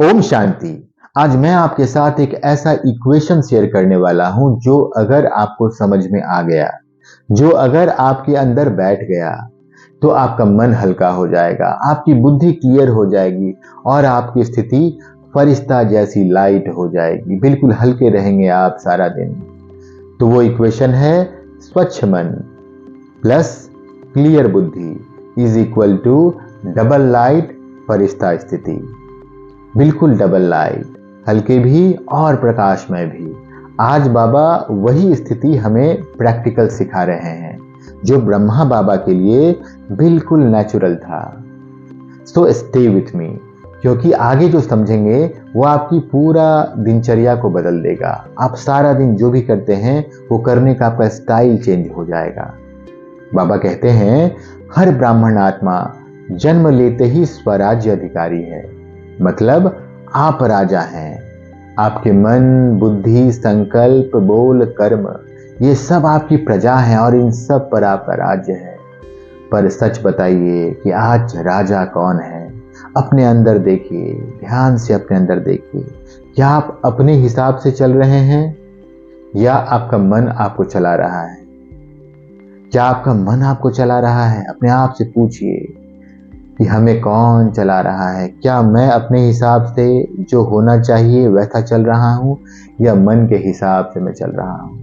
ओम शांति। आज मैं आपके साथ एक ऐसा इक्वेशन शेयर करने वाला हूं जो अगर आपको समझ में आ गया, जो अगर आपके अंदर बैठ गया, तो आपका मन हल्का हो जाएगा, आपकी बुद्धि क्लियर हो जाएगी और आपकी स्थिति फरिश्ता जैसी लाइट हो जाएगी। बिल्कुल हल्के रहेंगे आप सारा दिन। तो वो इक्वेशन है स्वच्छ मन प्लस क्लियर बुद्धि is equal to double light फरिश्ता स्थिति। बिल्कुल डबल लाइट, हल्के भी और प्रकाशमय भी। आज बाबा वही स्थिति हमें प्रैक्टिकल सिखा रहे हैं जो ब्रह्मा बाबा के लिए बिल्कुल नेचुरल था। सो स्टे विथ मी, क्योंकि आगे जो समझेंगे वो आपकी पूरा दिनचर्या को बदल देगा। आप सारा दिन जो भी करते हैं वो करने का आपका स्टाइल चेंज हो जाएगा। बाबा कहते हैं हर ब्राह्मण आत्मा जन्म लेते ही स्वराज्य अधिकारी है, मतलब आप राजा हैं। आपके मन, बुद्धि, संकल्प, बोल, कर्म, ये सब आपकी प्रजा हैं और इन सब पर आपका राज्य है। पर सच बताइए कि आज राजा कौन है? अपने अंदर देखिए, ध्यान से अपने अंदर देखिए। क्या आप अपने हिसाब से चल रहे हैं या आपका मन आपको चला रहा है? क्या आपका मन आपको चला रहा है? अपने आप से पूछिए कि हमें कौन चला रहा है। क्या मैं अपने हिसाब से जो होना चाहिए वैसा चल रहा हूं या मन के हिसाब से मैं चल रहा हूं?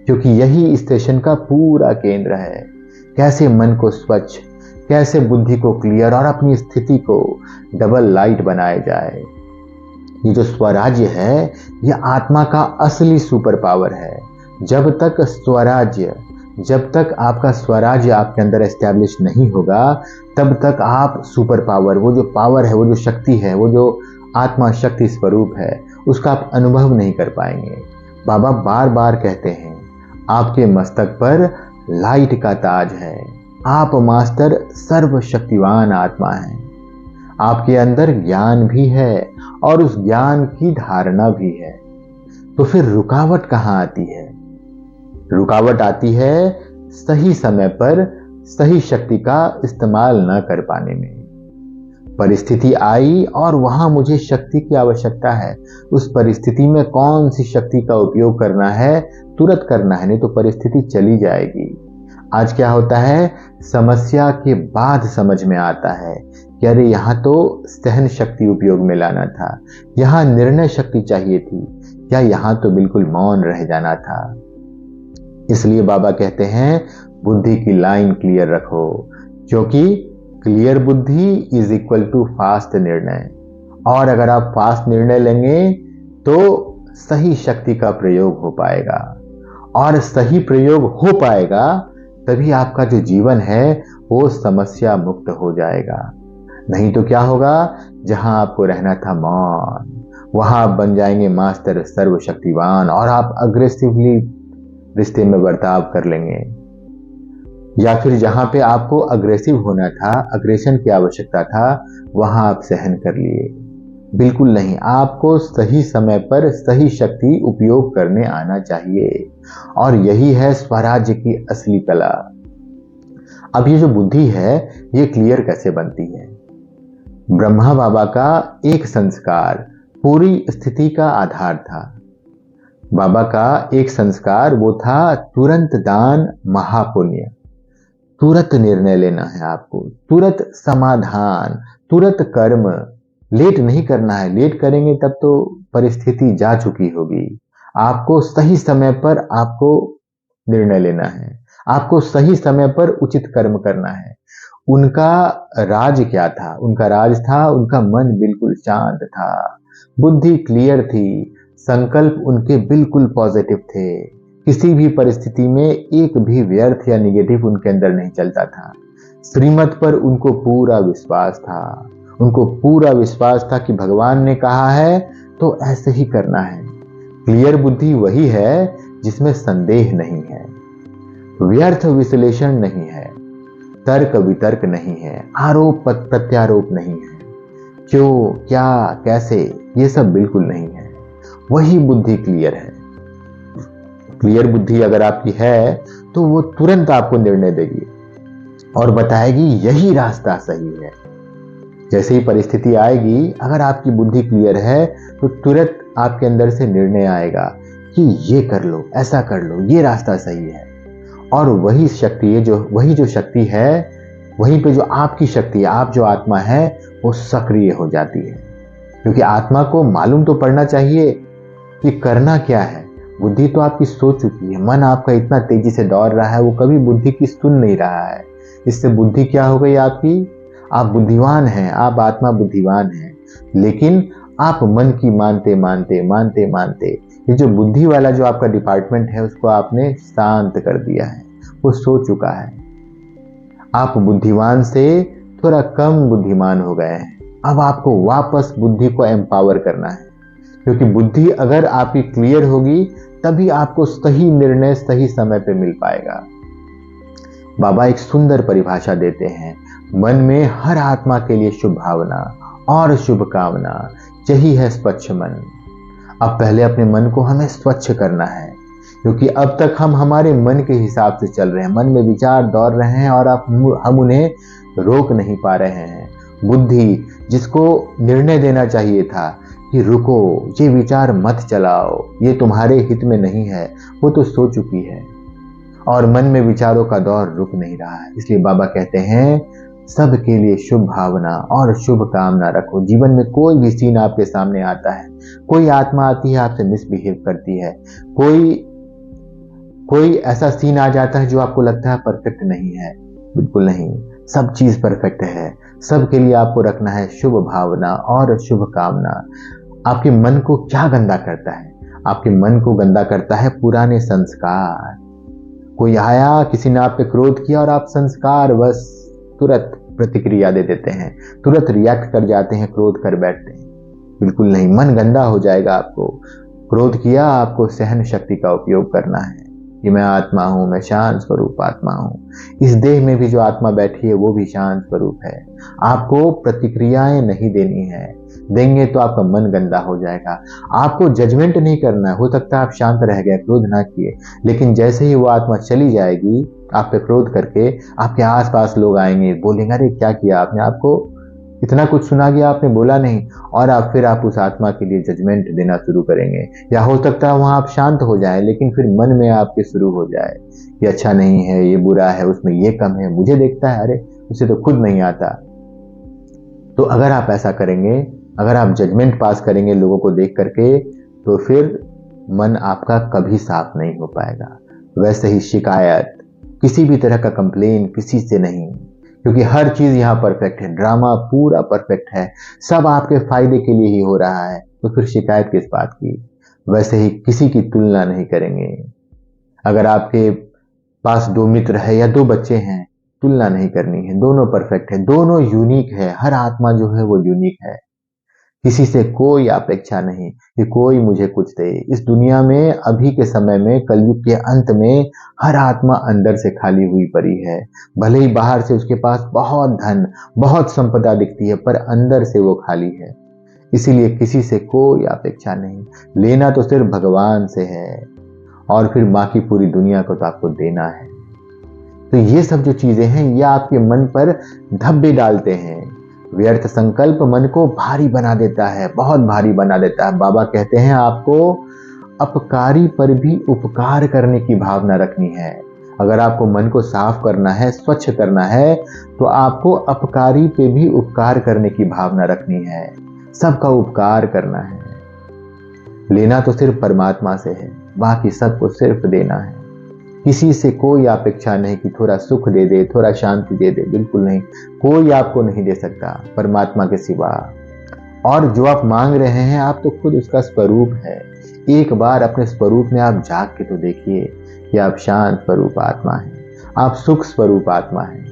क्योंकि यही स्टेशन का पूरा केंद्र है। कैसे मन को स्वच्छ, कैसे बुद्धि को क्लियर और अपनी स्थिति को डबल लाइट बनाया जाए। ये जो स्वराज्य है यह आत्मा का असली सुपर पावर है। जब तक आपका स्वराज्य आपके अंदर एस्टैब्लिश नहीं होगा, तब तक आप सुपर पावर, वो जो पावर है, वो जो शक्ति है, वो जो आत्मा शक्ति स्वरूप है, उसका आप अनुभव नहीं कर पाएंगे। बाबा बार बार कहते हैं आपके मस्तक पर लाइट का ताज है। आप मास्टर सर्वशक्तिवान आत्मा हैं। आपके अंदर ज्ञान भी है और उस ज्ञान की धारणा भी है। तो फिर रुकावट कहाँ आती है? रुकावट आती है सही समय पर सही शक्ति का इस्तेमाल न कर पाने में। परिस्थिति आई और वहां मुझे शक्ति की आवश्यकता है। उस परिस्थिति में कौन सी शक्ति का उपयोग करना है, तुरंत करना है, नहीं तो परिस्थिति चली जाएगी। आज क्या होता है, समस्या के बाद समझ में आता है कि अरे यहाँ तो सहन शक्ति उपयोग में लाना था, यहाँ निर्णय शक्ति चाहिए थी, या यहाँ तो बिल्कुल मौन रह जाना था। इसलिए बाबा कहते हैं बुद्धि की लाइन क्लियर रखो, क्योंकि क्लियर बुद्धि इज इक्वल टू फास्ट निर्णय। और अगर आप फास्ट निर्णय लेंगे तो सही शक्ति का प्रयोग हो पाएगा, और सही प्रयोग हो पाएगा तभी आपका जो जीवन है वो समस्या मुक्त हो जाएगा। नहीं तो क्या होगा, जहां आपको रहना था मौन, वहां आप बन जाएंगे मास्टर सर्वशक्तिवान और आप अग्रेसिवली रिश्ते में बर्ताव कर लेंगे। या फिर जहां पे आपको अग्रेसिव होना था, अग्रेशन की आवश्यकता था, वहां आप सहन कर लिए। बिल्कुल नहीं, आपको सही समय पर सही शक्ति उपयोग करने आना चाहिए, और यही है स्वराज्य की असली कला। अब ये जो बुद्धि है ये क्लियर कैसे बनती है? ब्रह्मा बाबा का एक संस्कार पूरी स्थिति का आधार था। बाबा का एक संस्कार वो था तुरंत दान महापुण्य। तुरंत निर्णय लेना है आपको, तुरंत समाधान, तुरंत कर्म। लेट नहीं करना है, लेट करेंगे तब तो परिस्थिति जा चुकी होगी। आपको सही समय पर आपको निर्णय लेना है, आपको सही समय पर उचित कर्म करना है। उनका राज क्या था? उनका राज था उनका मन बिल्कुल शांत था, बुद्धि क्लियर थी, संकल्प उनके बिल्कुल पॉजिटिव थे। किसी भी परिस्थिति में एक भी व्यर्थ या निगेटिव उनके अंदर नहीं चलता था। श्रीमत पर उनको पूरा विश्वास था। उनको पूरा विश्वास था कि भगवान ने कहा है तो ऐसे ही करना है। क्लियर बुद्धि वही है जिसमें संदेह नहीं है, व्यर्थ विश्लेषण नहीं है, तर्क वितर्क नहीं है, आरोप प्रत्यारोप नहीं है, क्यों, क्या, कैसे, ये सब बिल्कुल नहीं है। वही बुद्धि क्लियर है। क्लियर बुद्धि अगर आपकी है तो वो तुरंत आपको निर्णय देगी और बताएगी यही रास्ता सही है। जैसे ही परिस्थिति आएगी, अगर आपकी बुद्धि क्लियर है तो तुरंत आपके अंदर से निर्णय आएगा कि ये कर लो, ऐसा कर लो, ये रास्ता सही है। और वही शक्ति है वही जो शक्ति है, वहीं पे जो आपकी शक्ति है, आप जो आत्मा है, वो सक्रिय हो जाती है। क्योंकि आत्मा को मालूम तो पड़ना चाहिए कि करना क्या है। बुद्धि तो आपकी सो चुकी है, मन आपका इतना तेजी से दौड़ रहा है, वो कभी बुद्धि की सुन नहीं रहा है। इससे बुद्धि क्या हो गई आपकी? आप बुद्धिमान हैं, आप आत्मा बुद्धिमान हैं, लेकिन आप मन की मानते मानते मानते मानते ये जो बुद्धि वाला जो आपका डिपार्टमेंट है, उसको आपने शांत कर दिया है, वो सो चुका है। आप बुद्धिमान से थोड़ा कम बुद्धिमान हो गए हैं। अब आपको वापस बुद्धि को एम्पावर करना है, क्योंकि बुद्धि अगर आपकी क्लियर होगी तभी आपको सही निर्णय सही समय पे मिल पाएगा। बाबा एक सुंदर परिभाषा देते हैं, मन में हर आत्मा के लिए शुभ भावना और शुभकामना, यही है स्वच्छ मन। अब पहले अपने मन को हमें स्वच्छ करना है, क्योंकि अब तक हम हमारे मन के हिसाब से चल रहे हैं, मन में विचार दौड़ रहे हैं और हम उन्हें रोक नहीं पा रहे हैं। बुद्धि जिसको निर्णय देना चाहिए था कि रुको, ये विचार मत चलाओ, ये तुम्हारे हित में नहीं है, वो तो सो चुकी है और मन में विचारों का दौर रुक नहीं रहा है। इसलिए बाबा कहते हैं, सबके लिए शुभ भावना और शुभ कामना रखो। जीवन में कोई भी सीन आपके सामने आता है, कोई आत्मा आती है आपसे मिसबिहेव करती है, कोई ऐसा सीन आ जाता है जो आपको लगता है परफेक्ट नहीं है, बिल्कुल नहीं, सब चीज परफेक्ट है। सबके लिए आपको रखना है शुभ भावना और शुभ कामना। आपके मन को क्या गंदा करता है? आपके मन को गंदा करता है पुराने संस्कार। कोई आया, किसी ने आप पे क्रोध किया और आप संस्कार बस तुरंत प्रतिक्रिया दे देते हैं, तुरंत रिएक्ट कर जाते हैं, क्रोध कर बैठते हैं। बिल्कुल नहीं, मन गंदा हो जाएगा। आपको क्रोध किया, आपको सहन शक्ति का उपयोग करना है कि मैं आत्मा हूं, मैं शांत स्वरूप आत्मा हूं। इस देह में भी जो आत्मा बैठी है वो भी शांत स्वरूप है। आपको प्रतिक्रियाएं नहीं देनी है, देंगे तो आपका मन गंदा हो जाएगा। आपको जजमेंट नहीं करना है। हो सकता है आप शांत रह गए, क्रोध ना किए, लेकिन जैसे ही वो आत्मा चली जाएगी आप पे क्रोध करके, आपके आसपास लोग आएंगे, बोलेंगे अरे क्या किया आपने, आपको इतना कुछ सुना गया, आपने बोला नहीं, और आप उस आत्मा के लिए जजमेंट देना शुरू करेंगे। या हो सकता है वहां आप शांत हो जाए, लेकिन फिर मन में आपके शुरू हो जाए ये अच्छा नहीं है, ये बुरा है, उसमें ये कम है, मुझे देखता है, अरे उसे तो खुद नहीं आता। तो अगर आप ऐसा करेंगे, अगर आप जजमेंट पास करेंगे लोगों को देख करके, तो फिर मन आपका कभी साफ नहीं हो पाएगा। वैसे ही शिकायत, किसी भी तरह का कंप्लेन किसी से नहीं, क्योंकि हर चीज यहाँ परफेक्ट है, ड्रामा पूरा परफेक्ट है, सब आपके फायदे के लिए ही हो रहा है, तो फिर शिकायत किस बात की। वैसे ही किसी की तुलना नहीं करेंगे। अगर आपके पास 2 मित्र है या 2 बच्चे हैं, तुलना नहीं करनी है, दोनों परफेक्ट है, दोनों यूनिक है, हर आत्मा जो है वो यूनिक है। किसी से कोई अपेक्षा नहीं कि कोई मुझे कुछ दे। इस दुनिया में अभी के समय में, कलयुग के अंत में, हर आत्मा अंदर से खाली हुई पड़ी है। भले ही बाहर से उसके पास बहुत धन, बहुत संपदा दिखती है, पर अंदर से वो खाली है। इसीलिए किसी से कोई अपेक्षा नहीं, लेना तो सिर्फ भगवान से है, और फिर बाकी पूरी दुनिया को तो आपको देना है। तो ये सब जो चीजें हैं, ये आपके मन पर धब्बे डालते हैं। व्यर्थ संकल्प मन को भारी बना देता है, बहुत भारी बना देता है। बाबा कहते हैं आपको अपकारी पर भी उपकार करने की भावना रखनी है। अगर आपको मन को साफ करना है, स्वच्छ करना है, तो आपको अपकारी पे भी उपकार करने की भावना रखनी है। सबका उपकार करना है। लेना तो सिर्फ परमात्मा से है, बाकी सबको सिर्फ देना है। किसी से कोई अपेक्षा नहीं कि थोड़ा सुख दे दे, थोड़ा शांति दे दे, बिल्कुल नहीं। कोई आपको नहीं दे सकता परमात्मा के सिवा। और जो आप मांग रहे हैं, आप तो खुद उसका स्वरूप है। एक बार अपने स्वरूप में आप झांक के तो देखिए कि आप शांत स्वरूप आत्मा हैं, आप सुख स्वरूप आत्मा हैं।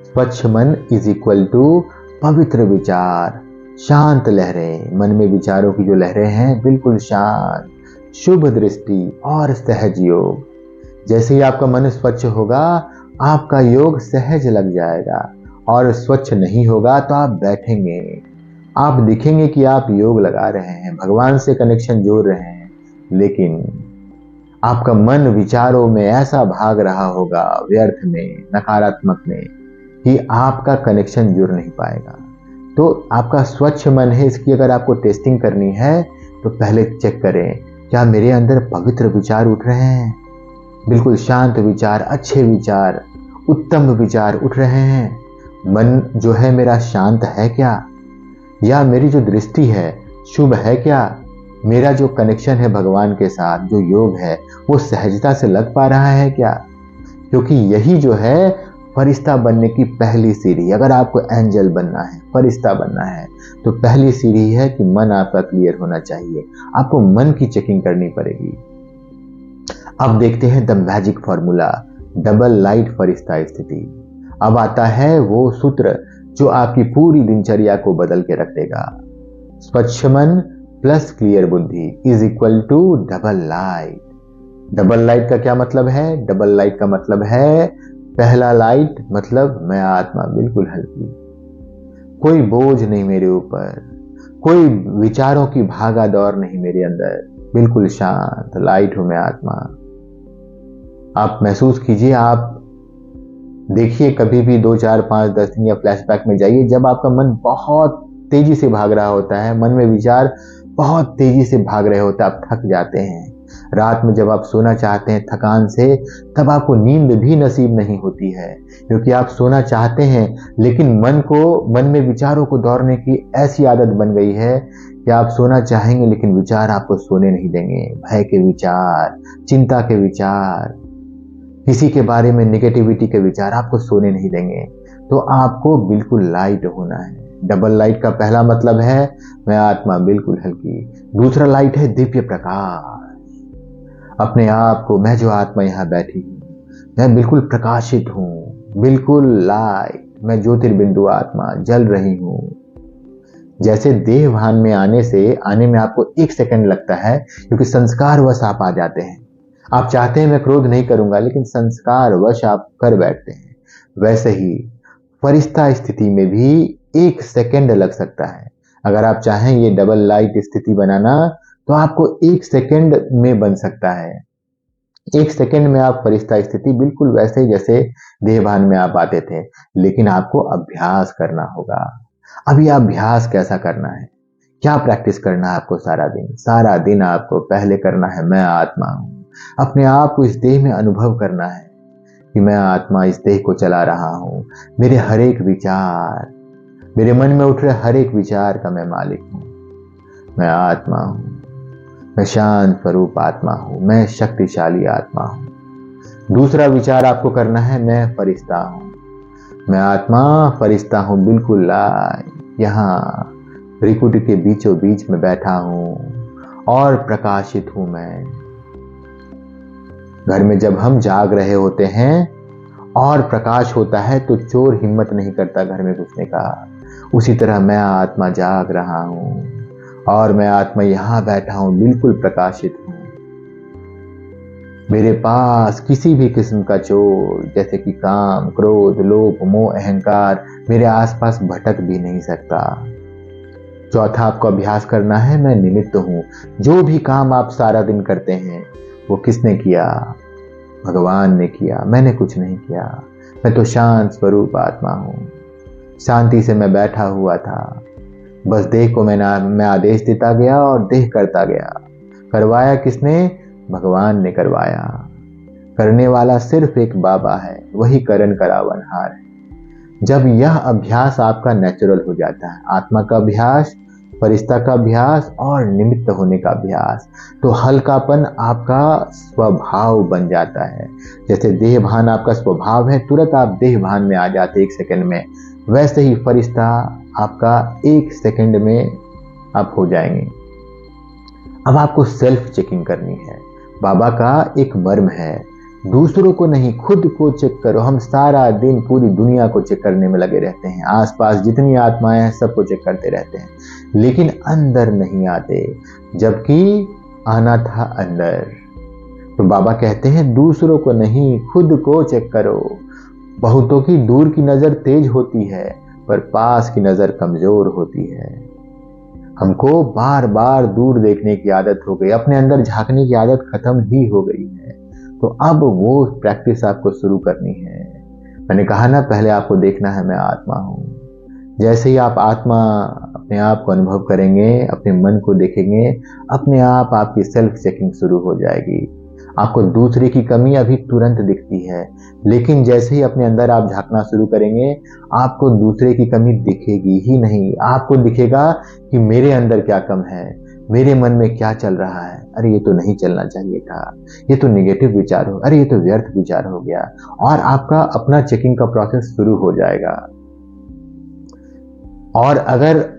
स्वच्छ मन इज इक्वल टू पवित्र विचार, शांत लहरें। मन में विचारों की जो लहरें हैं, बिल्कुल शांत, शुभ दृष्टि और सहज योग। जैसे ही आपका मन स्वच्छ होगा, आपका योग सहज लग जाएगा। और स्वच्छ नहीं होगा तो आप बैठेंगे, आप दिखेंगे कि आप योग लगा रहे हैं, भगवान से कनेक्शन जोड़ रहे हैं, लेकिन आपका मन विचारों में ऐसा भाग रहा होगा, व्यर्थ में, नकारात्मक में, कि आपका कनेक्शन जुड़ नहीं पाएगा। तो आपका स्वच्छ मन है, इसकी अगर आपको टेस्टिंग करनी है तो पहले चेक करें, क्या मेरे अंदर पवित्र विचार उठ रहे हैं? बिल्कुल शांत विचार, अच्छे विचार, उत्तम विचार उठ रहे हैं? मन जो है मेरा शांत है क्या? या मेरी जो दृष्टि है शुभ है क्या? मेरा जो कनेक्शन है भगवान के साथ, जो योग है, वो सहजता से लग पा रहा है क्या? क्योंकि यही जो है फरिश्ता बनने की पहली सीढ़ी। अगर आपको एंजल बनना है, फरिश्ता बनना है, तो पहली सीढ़ी है कि मन आपका क्लियर होना चाहिए। आपको मन की चेकिंग करनी पड़ेगी। अब देखते हैं the magic formula, double light फरिश्ता स्थिति। अब आता है वो सूत्र जो आपकी पूरी दिनचर्या को बदल के रख देगा। स्वच्छ मन प्लस क्लियर बुद्धि is equal to double light. Double light का क्या मतलब है? डबल लाइट का मतलब है, पहला लाइट मतलब मैं आत्मा बिल्कुल हल्की, कोई बोझ नहीं मेरे ऊपर, कोई विचारों की भागा दौड़ नहीं मेरे अंदर, बिल्कुल शांत लाइट हूं मैं आत्मा। आप महसूस कीजिए, आप देखिए कभी भी 2, 4, 5, 10 दिन या फ्लैशबैक में जाइए, जब आपका मन बहुत तेजी से भाग रहा होता है, मन में विचार बहुत तेजी से भाग रहे होते हैं, आप थक जाते हैं। रात में जब आप सोना चाहते हैं थकान से, तब आपको नींद भी नसीब नहीं होती है, क्योंकि आप सोना चाहते हैं लेकिन मन में विचारों को दौड़ने की ऐसी आदत बन गई है कि आप सोना चाहेंगे लेकिन विचार आपको सोने नहीं देंगे। भय के विचार, चिंता के विचार, किसी के बारे में नेगेटिविटी के विचार आपको सोने नहीं देंगे। तो आपको बिल्कुल लाइट होना है। डबल लाइट का पहला मतलब है मैं आत्मा बिल्कुल हल्की। दूसरा लाइट है दिव्य प्रकाश। अपने आप को, मैं जो आत्मा यहाँ बैठी हूँ, मैं बिल्कुल प्रकाशित हूँ, बिल्कुल लाइट, मैं ज्योतिर्बिंदु आत्मा जल रही हूँ। जैसे देह भान में आने में आपको 1 सेकंड लगता है, क्योंकि संस्कार वश आप आ जाते हैं। आप चाहते हैं मैं क्रोध नहीं करूंगा, लेकिन संस्कार वश आप कर बैठते हैं। वैसे ही फरिश्ता स्थिति में भी 1 सेकंड लग सकता है। अगर आप चाहें ये डबल लाइट स्थिति बनाना, तो आपको 1 सेकंड में बन सकता है। 1 सेकंड में आप फरिश्ता स्थिति बिल्कुल वैसे ही जैसे देहभान में आप आते थे, लेकिन आपको अभ्यास करना होगा। अब ये अभ्यास कैसा करना है? क्या प्रैक्टिस करना है आपको सारा दिन? सारा दिन आपको पहले करना है मैं आत्मा हूं। अपने आप को इस देह में अनुभव करना है कि मैं आत्मा इस देह को चला रहा हूं। मेरे हर एक विचार, मेरे मन में उठ रहे हर एक विचार का मैं मालिक हूं। मैं आत्मा हूं, मैं शांत स्वरूप आत्मा हूं, मैं शक्तिशाली आत्मा हूं। दूसरा विचार आपको करना है मैं फरिश्ता हूं। मैं आत्मा फरिश्ता हूं, बिल्कुल लाइट, यहाँ त्रिकुटी के बीचों बीच में बैठा हूं और प्रकाशित हूं मैं। घर में जब हम जाग रहे होते हैं और प्रकाश होता है तो चोर हिम्मत नहीं करता घर में घुसने का। उसी तरह मैं आत्मा जाग रहा हूं और मैं आत्मा यहां बैठा हूं, बिल्कुल प्रकाशित हूं। मेरे पास किसी भी किस्म का चोर, जैसे कि काम, क्रोध, लोभ, मोह, अहंकार, मेरे आसपास भटक भी नहीं सकता। चौथा आपको अभ्यास करना है मैं निमित्त हूं। जो भी काम आप सारा दिन करते हैं वो किसने किया? भगवान ने किया, मैंने कुछ नहीं किया। मैं तो शांत स्वरूप आत्मा हूं। शांति से मैं बैठा हुआ था, बस देह को मैं आदेश देता गया और देह करता गया। करवाया किसने? भगवान ने करवाया। करने वाला सिर्फ एक बाबा है, वही करन करावनहार है। जब यह अभ्यास आपका नेचुरल हो जाता है, आत्मा का अभ्यास, फरिश्ता का अभ्यास और निमित्त होने का अभ्यास, तो हल्कापन आपका स्वभाव बन जाता है। जैसे देह भान आपका स्वभाव है, तुरंत आप देह भान में आ जाते 1 सेकंड में, वैसे ही फरिश्ता आपका 1 सेकंड में आप हो जाएंगे। अब आपको सेल्फ चेकिंग करनी है। बाबा का एक मर्म है, दूसरों को नहीं, खुद को चेक करो। हम सारा दिन पूरी दुनिया को चेक करने में लगे रहते हैं, आसपास जितनी आत्माएं हैं सबको चेक करते रहते हैं, लेकिन अंदर नहीं आते, जबकि आना था अंदर। तो बाबा कहते हैं दूसरों को नहीं, खुद को चेक करो। बहुतों की दूर की नजर तेज होती है, पर पास की नजर कमजोर होती है। हमको बार बार दूर देखने की आदत हो गई, अपने अंदर झांकने की आदत खत्म ही हो गई है। तो अब वो प्रैक्टिस आपको शुरू करनी है। मैंने कहा ना, पहले आपको देखना है मैं आत्मा हूं। जैसे ही आप आत्मा अपने आप को अनुभव करेंगे, अपने मन को देखेंगे, अपने आप आपकी सेल्फ चेकिंग शुरू हो जाएगी। आपको दूसरे की कमी अभी तुरंत दिखती है, लेकिन जैसे ही अपने अंदर आप झांकना शुरू करेंगे, आपको दूसरे की कमी दिखेगी ही नहीं। आपको दिखेगा कि मेरे अंदर क्या कम है, मेरे मन में क्या चल रहा है। अरे ये तो नहीं चलना चाहिए था, ये तो निगेटिव विचार हो, अरे ये तो व्यर्थ विचार हो गया। और आपका अपना चेकिंग का प्रोसेस शुरू हो जाएगा। और अगर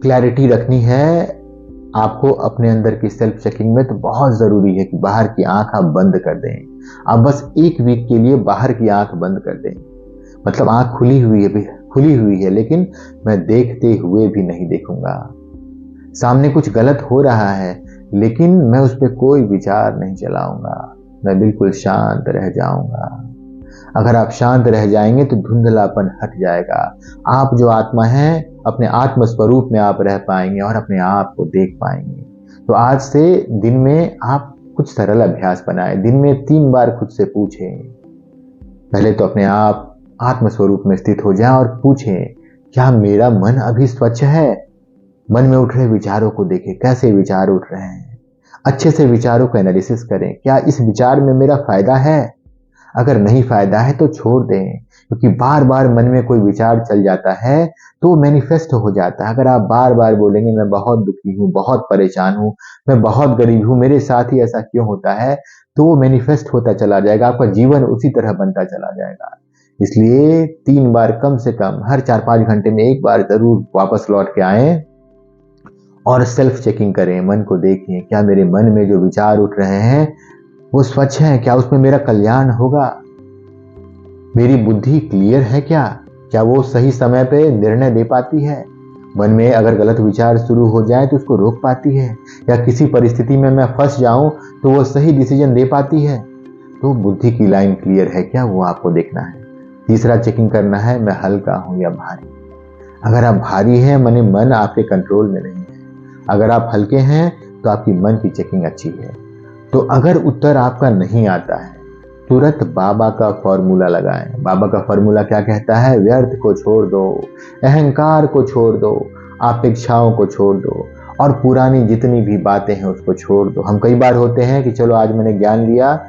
क्लैरिटी रखनी है आपको अपने अंदर की सेल्फ चेकिंग में, तो बहुत जरूरी है कि बाहर की आंख आप बंद कर दें। आप बस एक वीक के लिए बाहर की आंख बंद कर दें। मतलब आंख खुली हुई है, लेकिन मैं देखते हुए भी नहीं देखूंगा। सामने कुछ गलत हो रहा है, लेकिन मैं उस पर कोई विचार नहीं चलाऊंगा। मैं बिल्कुल शांत रह जाऊंगा। अगर आप शांत रह जाएंगे तो धुंधलापन हट जाएगा। आप जो आत्मा है, अपने आत्म स्वरूप में आप रह पाएंगे और अपने आप को देख पाएंगे। तो आज से दिन में आप कुछ सरल अभ्यास बनाएं। दिन में 3 बार खुद से पूछें। पहले तो अपने आप आत्म स्वरूप में स्थित हो जाएं और पूछें, क्या मेरा मन अभी स्वच्छ है? मन में उठ रहे विचारों को देखें, कैसे विचार उठ रहे हैं। अच्छे से विचारों का एनालिसिस करें, क्या इस विचार में मेरा फायदा है? अगर नहीं फायदा है तो छोड़ दें, क्योंकि बार बार मन में कोई विचार चल जाता है तो मैनिफेस्ट हो जाता है। अगर आप बार बार बोलेंगे मैं बहुत दुखी हूँ, बहुत परेशान हूँ, मैं बहुत गरीब हूँ, मेरे साथ ही ऐसा क्यों होता है, तो वो मैनिफेस्ट होता चला जाएगा। आपका जीवन उसी तरह बनता चला जाएगा। इसलिए 3 बार कम से कम हर 4-5 घंटे में एक बार जरूर वापस लौट के आए और सेल्फ चेकिंग करें। मन को देखें, क्या मेरे मन में जो विचार उठ रहे हैं वो स्वच्छ हैं? क्या उसमें मेरा कल्याण होगा? मेरी बुद्धि क्लियर है क्या वो सही समय पे निर्णय दे पाती है? मन में अगर गलत विचार शुरू हो जाए तो उसको रोक पाती है? या किसी परिस्थिति में मैं फंस जाऊं तो वो सही डिसीजन दे पाती है? तो बुद्धि की लाइन क्लियर है क्या, वो आपको देखना है। तीसरा चेकिंग करना है, मैं हल्का हूं या भारी। अगर आप भारी हैं, माने मन आपके कंट्रोल में नहीं है। अगर आप हल्के हैं तो आपकी मन की चेकिंग अच्छी है। तो अगर उत्तर आपका नहीं आता है, तुरंत बाबा का फॉर्मूला लगाएं। बाबा का फॉर्मूला क्या कहता है? व्यर्थ को छोड़ दो, अहंकार को छोड़ दो, अपेक्षाओं को छोड़ दो, और पुरानी जितनी भी बातें हैं उसको छोड़ दो। हम कई बार होते हैं कि चलो आज मैंने ज्ञान लिया,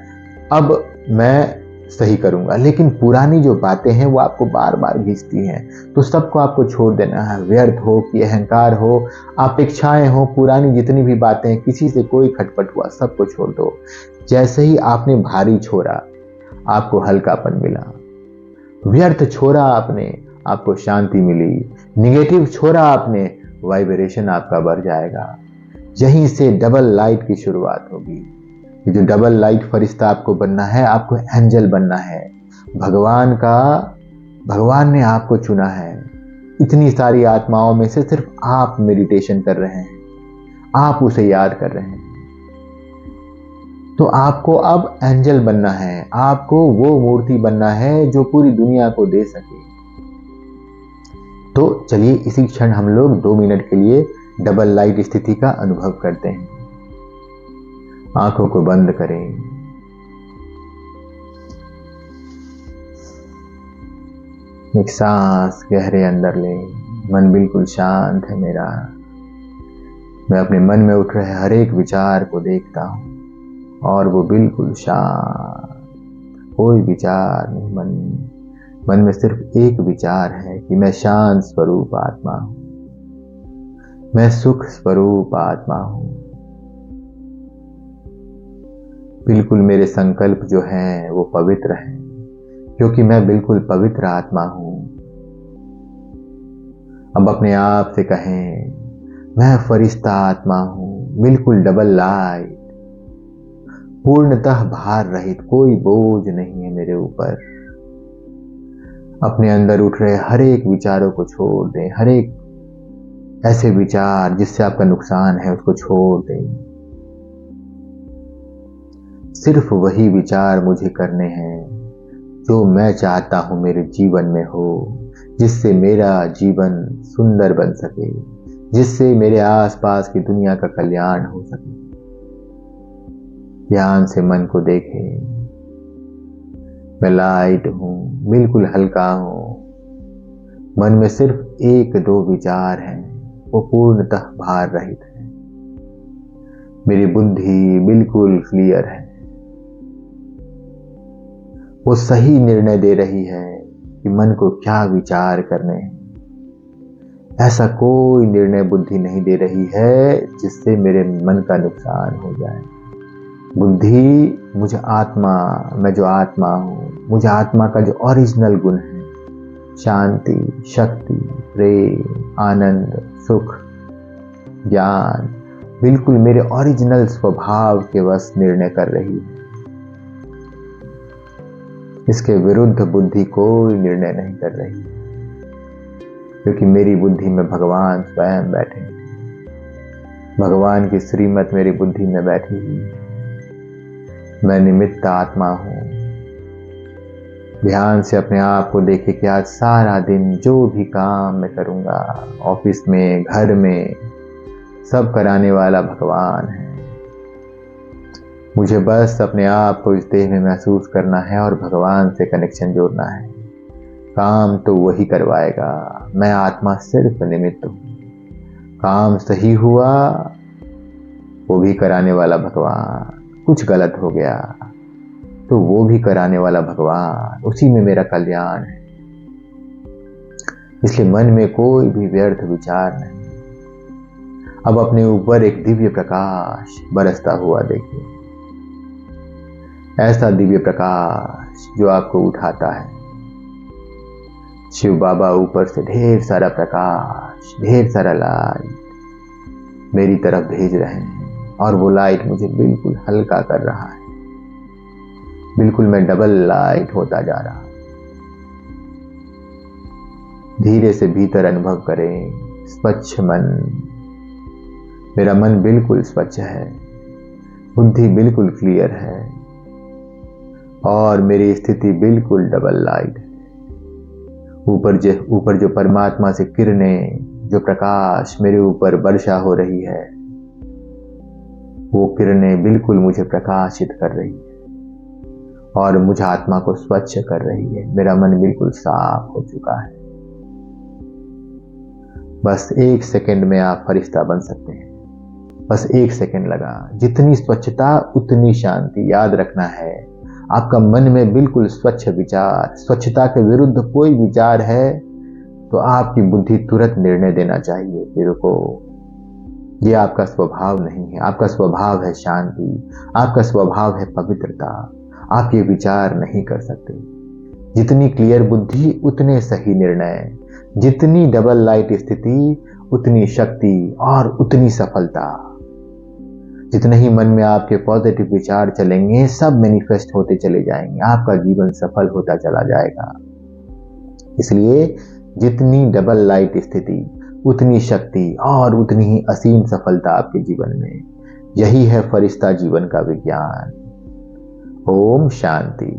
अब मैं सही करूंगा, लेकिन पुरानी जो बातें हैं वो आपको बार बार घिसती हैं। तो सबको आपको छोड़ देना है। व्यर्थ हो कि अहंकार हो, अपेक्षाएं हो, पुरानी जितनी भी बातें हैं, किसी से कोई खटपट हुआ, सबको छोड़ दो। जैसे ही आपने भारी छोड़ा, आपको हल्कापन मिला। व्यर्थ छोड़ा आपने, आपको शांति मिली। निगेटिव छोड़ा आपने, वाइब्रेशन आपका बढ़ जाएगा। यहीं से डबल लाइट की शुरुआत होगी। ये जो डबल लाइट फरिश्ता आपको बनना है, आपको एंजल बनना है। भगवान ने आपको चुना है। इतनी सारी आत्माओं में से सिर्फ आप मेडिटेशन कर रहे हैं, आप उसे याद कर रहे हैं। तो आपको अब एंजल बनना है। आपको वो मूर्ति बनना है जो पूरी दुनिया को दे सके। तो चलिए इसी क्षण हम लोग 2 मिनट के लिए डबल लाइट स्थिति का अनुभव करते हैं। आंखों को बंद करें। एक सांस गहरे अंदर लें। मन बिल्कुल शांत है मेरा। मैं अपने मन में उठ रहे हर एक विचार को देखता हूं और वो बिल्कुल शांत, कोई विचार नहीं। मन में सिर्फ एक विचार है कि मैं शांत स्वरूप आत्मा हूं, मैं सुख स्वरूप आत्मा हूं। बिल्कुल मेरे संकल्प जो हैं वो पवित्र हैं, क्योंकि मैं बिल्कुल पवित्र आत्मा हूं। अब अपने आप से कहें, मैं फरिश्ता आत्मा हूं, बिल्कुल डबल लाइट, पूर्णतः भार रहित, कोई बोझ नहीं है मेरे ऊपर। अपने अंदर उठ रहे हर एक विचारों को छोड़ दें। हर एक ऐसे विचार जिससे आपका नुकसान है उसको छोड़ दें। सिर्फ वही विचार मुझे करने हैं जो मैं चाहता हूं मेरे जीवन में हो, जिससे मेरा जीवन सुंदर बन सके, जिससे मेरे आसपास की दुनिया का कल्याण हो सके। ध्यान से मन को देखें। मैं लाइट हूँ, बिल्कुल हल्का हूँ। मन में सिर्फ एक दो विचार हैं, वो पूर्णतः भार रहित है। मेरी बुद्धि बिल्कुल क्लियर है, वो सही निर्णय दे रही है कि मन को क्या विचार करने हैं। ऐसा कोई निर्णय बुद्धि नहीं दे रही है जिससे मेरे मन का नुकसान हो जाए। बुद्धि मुझे आत्मा, मैं जो आत्मा हूँ, मुझे आत्मा का जो ओरिजिनल गुण है, शांति, शक्ति, प्रेम, आनंद, सुख, ज्ञान, बिल्कुल मेरे ओरिजिनल स्वभाव के वश निर्णय कर रही है। इसके विरुद्ध बुद्धि कोई निर्णय नहीं कर रही है, क्योंकि मेरी बुद्धि में भगवान स्वयं बैठे हैं। भगवान की श्रीमत मेरी बुद्धि में बैठी हुई है। मैं निमित्त आत्मा हूँ। ध्यान से अपने आप को देखे कि आज सारा दिन जो भी काम मैं करूँगा, ऑफिस में, घर में, सब कराने वाला भगवान है। मुझे बस अपने आप को इस देह में महसूस करना है और भगवान से कनेक्शन जोड़ना है। काम तो वही करवाएगा, मैं आत्मा सिर्फ निमित्त हूँ। काम सही हुआ, वो भी कराने वाला भगवान। कुछ गलत हो गया तो वो भी कराने वाला भगवान। उसी में मेरा कल्याण है। इसलिए मन में कोई भी व्यर्थ विचार नहीं। अब अपने ऊपर एक दिव्य प्रकाश बरसता हुआ देखिए। ऐसा दिव्य प्रकाश जो आपको उठाता है। शिव बाबा ऊपर से ढेर सारा प्रकाश, ढेर सारा लाइट मेरी तरफ भेज रहे हैं और वो लाइट मुझे बिल्कुल हल्का कर रहा है। बिल्कुल मैं डबल लाइट होता जा रहा। धीरे से भीतर अनुभव करें स्वच्छ मन। मेरा मन बिल्कुल स्वच्छ है, बुद्धि बिल्कुल क्लियर है और मेरी स्थिति बिल्कुल डबल लाइट है। ऊपर जो परमात्मा से किरणें, जो प्रकाश मेरे ऊपर वर्षा हो रही है, वो किरणें बिल्कुल मुझे प्रकाशित कर रही है और मुझे आत्मा को स्वच्छ कर रही है। मेरा मन बिल्कुल साफ हो चुका है। बस 1 सेकंड में आप फरिश्ता बन सकते हैं। बस 1 सेकंड लगा। जितनी स्वच्छता उतनी शांति। याद रखना है, आपका मन में बिल्कुल स्वच्छ विचार, स्वच्छता के विरुद्ध कोई विचार है तो आपकी बुद्धि तुरंत निर्णय देना चाहिए कि रुको, ये आपका स्वभाव नहीं है। आपका स्वभाव है शांति, आपका स्वभाव है पवित्रता। आप ये विचार नहीं कर सकते। जितनी क्लियर बुद्धि उतने सही निर्णय, जितनी डबल लाइट स्थिति उतनी शक्ति और उतनी सफलता। जितने ही मन में आपके पॉजिटिव विचार चलेंगे, सब मैनिफेस्ट होते चले जाएंगे। आपका जीवन सफल होता चला जाएगा। इसलिए जितनी डबल लाइट स्थिति उतनी शक्ति और उतनी ही असीम सफलता आपके जीवन में। यही है फरिश्ता जीवन का विज्ञान। ओम शांति।